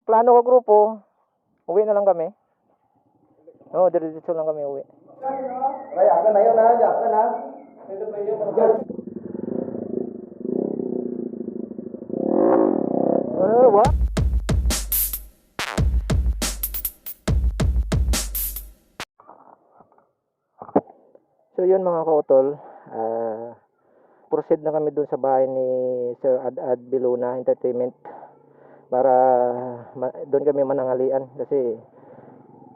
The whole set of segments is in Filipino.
plano ko grupo, uwi na lang kami. Oo, diretso lang kami uwi. Ay, akan na yun ha, akan ha. What? So yun mga kautol, proceed na kami dun sa bahay ni Sir Ad Villaluna Entertainment para doon kami manangalian kasi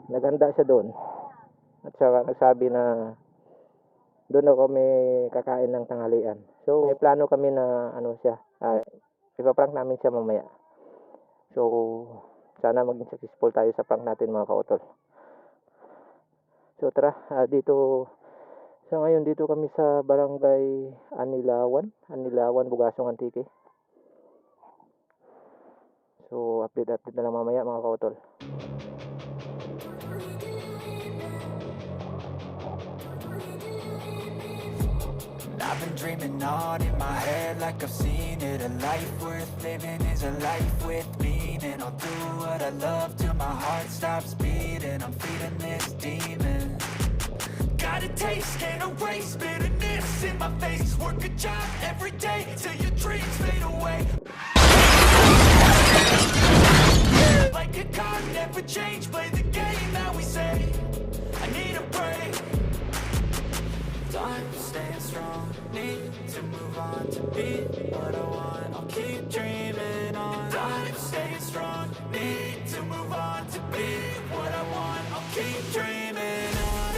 naghanda siya doon at saka nagsabi na doon ako kami kakain ng tanghalian. So may plano kami na ano siya, ipaprank namin siya mamaya. So sana maging successful tayo sa prank natin mga kautol. So tara, dito sa ngayon dito kami sa barangay Anilawan, Bugasong Antique. So update na lang mamaya mga kautol. I've been dreaming on in my head like I've seen it. A life worth living is a life with meaning. I'll do what I love till my heart stops beating. I'm feeding this demon. Got a taste, can't erase bitterness in my face. Work a job every day till your dreams fade away. Like a card, never change. Play the game that we say. I need a break. Time staying strong. Need to move on to be what I want. I'll keep dreaming on. Time staying strong. Need to move on to be what I want. I'll keep dreaming on.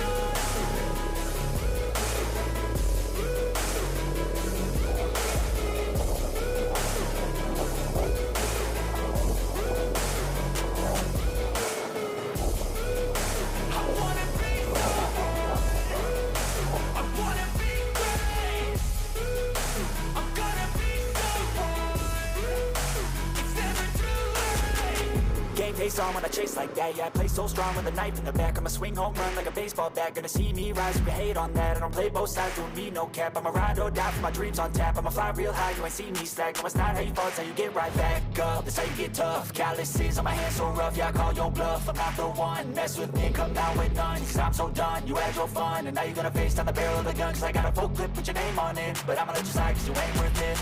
Face on when I chase like that. Yeah, I play so strong with a knife in the back. I'ma swing home run like a baseball bat. Gonna see me rise, you can hate on that. I don't play both sides, doing me no cap. I'ma ride or die for my dreams on tap. I'ma fly real high, you ain't see me slack. No, it's not how you fall, it's how you get right back up. That's how you get tough. Calluses on my hands so rough, yeah, I call your bluff. I'm not the one, mess with me, come down with none. Cause I'm so done, you had your fun. And now you're gonna face down the barrel of the gun. Cause I got a full clip, put your name on it. But I'ma let you slide cause you ain't worth it.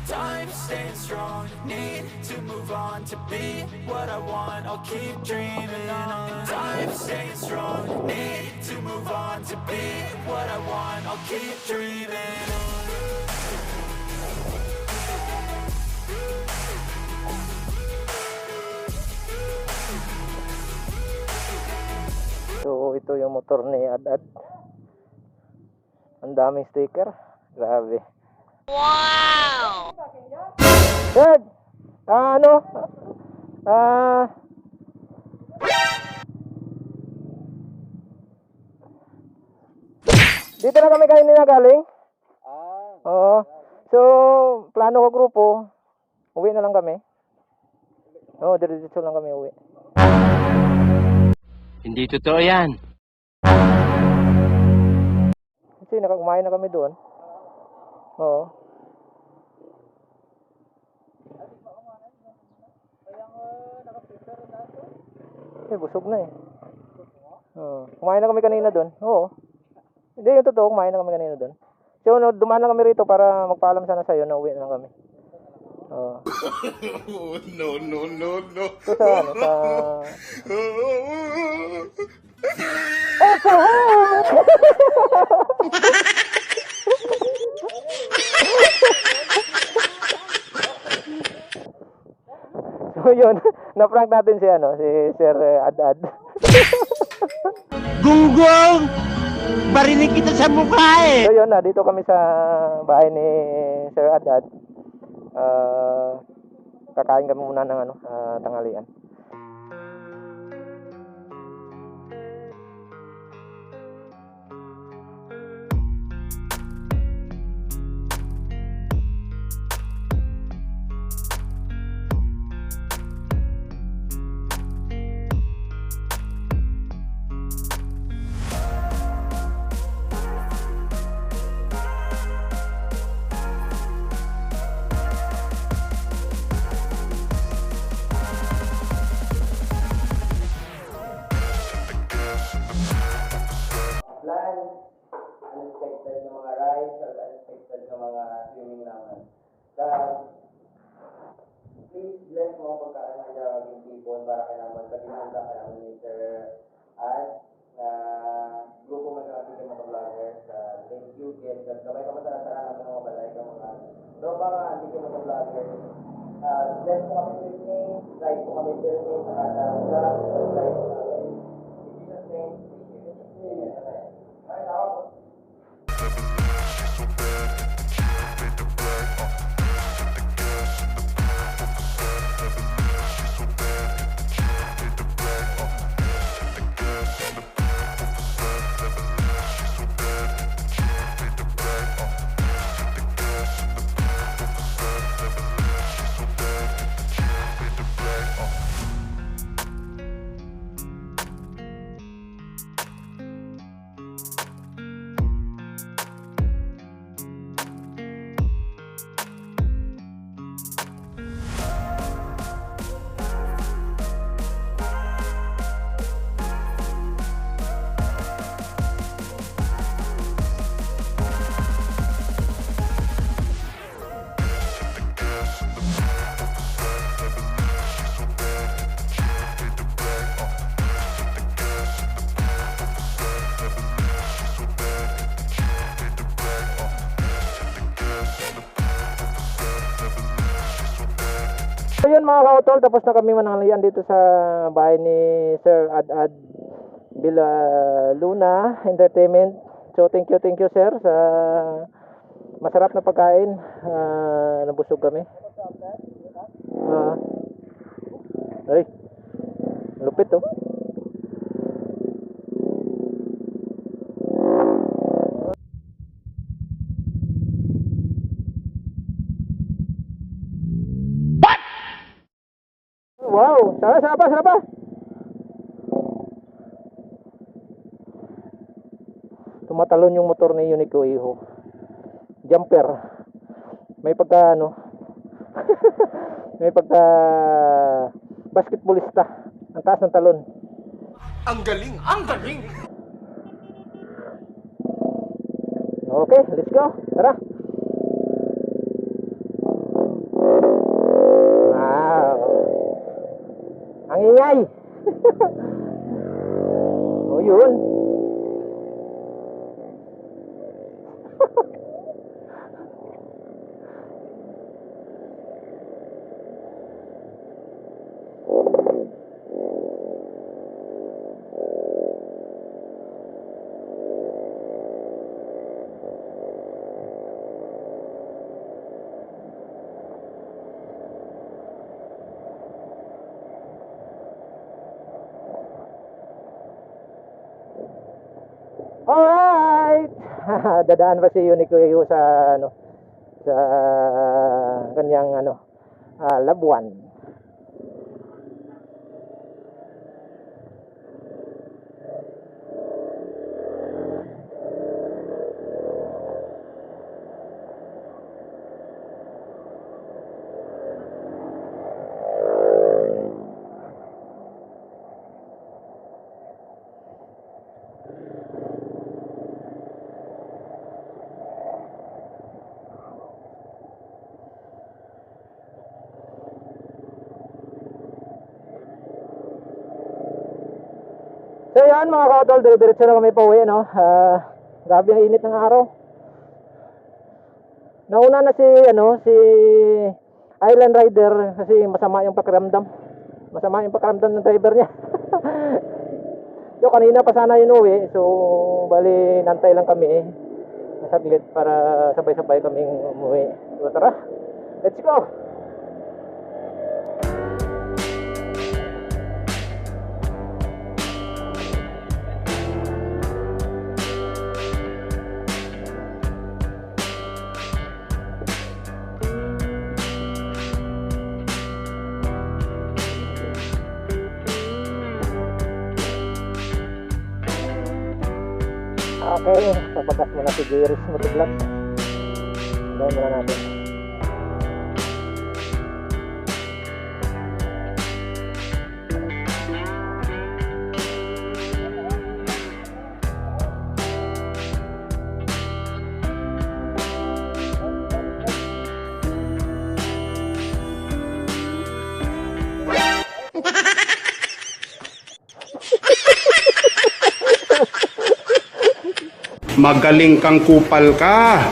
Time staying strong, need to move on to be what I want. I'll keep dreaming on. Time staying strong, need to move on to be what I want. I'll keep dreaming on. So ito yung motor ni Ad. Ang daming sticker. Grabe. Wow! Dad! Dito na kami kanina galing. Oo. So, plano ko grupo, uwi na lang kami. Oo, diretso lang kami uwi. Hindi totoo yan. Kasi kumain na kami doon. Oo. Busog na eh. Oo. Kumain na kami kanina doon. Oo. Hindi, yung totoo, kumain na kami kanina doon. So, dumaan lang kami rito para magpaalam sana sa'yo na uwi na lang kami. Oo. No. So, sa So yun, na-prank natin si Sir Ad. Gunggong! Barinig kita sa mukha eh! So yun, dito kami sa bahay ni Sir Ad. Kakain kami muna ng tanghalian. unexpected ng mga rides or unexpected ng mga swimming naman. Kaya, please bless mo pagkaan ng Jaragin Tipon para kay naman kaginanda kay naman ni Sir at na grupo mo sa ating motovlogger sa thank you again kasi kamay ka matara-tara naman ng mga balay ka mga tropa nga ating motovlogger. Bless mo kami listening, guide mo kami listening sa kada vlog, subscribe mo namin. In Jesus' name, thank you. Amen. Ay, ako. So yun mga kautol, tapos na kami mananghalian dito sa bahay ni Sir Ad Villaluna Entertainment. So thank you sir sa masarap na pagkain. Nabusog kami. Ay, lupit oh. Wow, sarap pa. Tumatalon yung motor ni Unico Iho. Jumper. May pagka ano. May pagka basketballista. Ang taas ng talon. Ang galing! Okay, let's go. Tara. Wow. Ang ingay. O yun. Alright. Dadaan pa si Unico Iho sa ano sa kanyang ano Labuan. So yan mga kautol, diretso na kami pauwi no. Grabe ang init ng araw. Nauna na si si Island Rider kasi masama yung pakiramdam. Masama yung pakiramdam ng driver niya. Yo kanina pa sana yun uwi, so bali nantay lang kami saglit para sabay-sabay kaming umuwi. So tara, let's go. Okay, papagas muna si Giris motovlog. Gawin muna natin. Magaling kang kupal ka.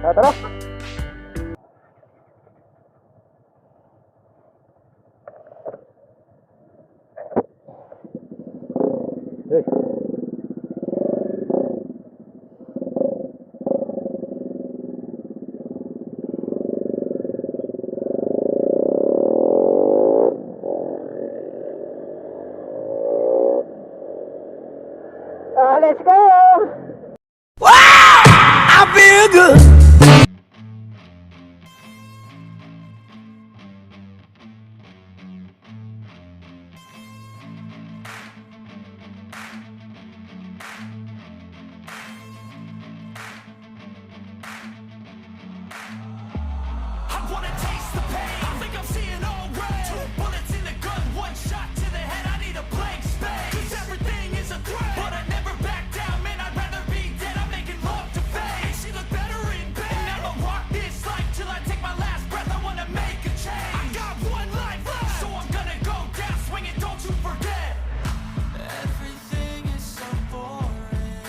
Tara. Hey. Let's go! I feel good. I wanna taste the pain. I think I'm seeing all red. 2 bullets in the gun, 1 shot to the head. I need a blank space. 'Cause everything is a threat, but I never back down. Man, I'd rather be dead. I'm making love to fate. And she look better in bed. And I'ma rock this life till I take my last breath. I wanna make a change. I got 1 life left, so I'm gonna go down swinging. Don't you forget. Everything is so boring.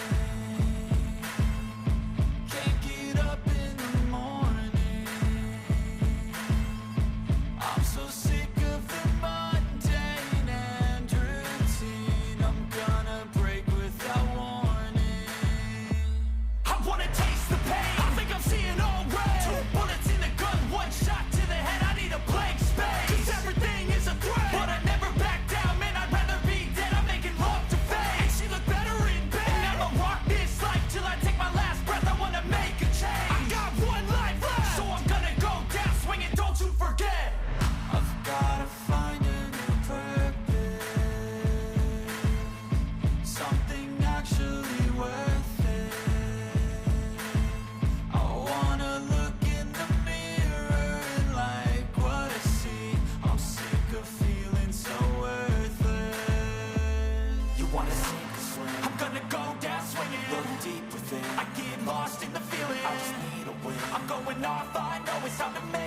Can't get up in the morning. I'm so sick of the mundane and routine. I'm gonna break without warning. I wanna taste the pain. I think I'm seeing all red. 2 bullets in the gun, 1 shot to the head. I need a blank space. 'Cause everything is a threat, but I never back down. Man, I'd rather be dead. I'm making love to fate. And she look better in bed. And I'ma rock this life till I take my last breath. I wanna make a change. I got 1 life left, so I'm gonna go down swinging. Don't you forget. I've gotta find a new purpose, something actually worth it. I wanna look in the mirror and like what I see. I'm sick of feeling so worthless. You wanna sink or swim? I'm gonna go down swinging. Look deep within. I get lost in the feeling. I just need a win. I'm going off. I know it's time to make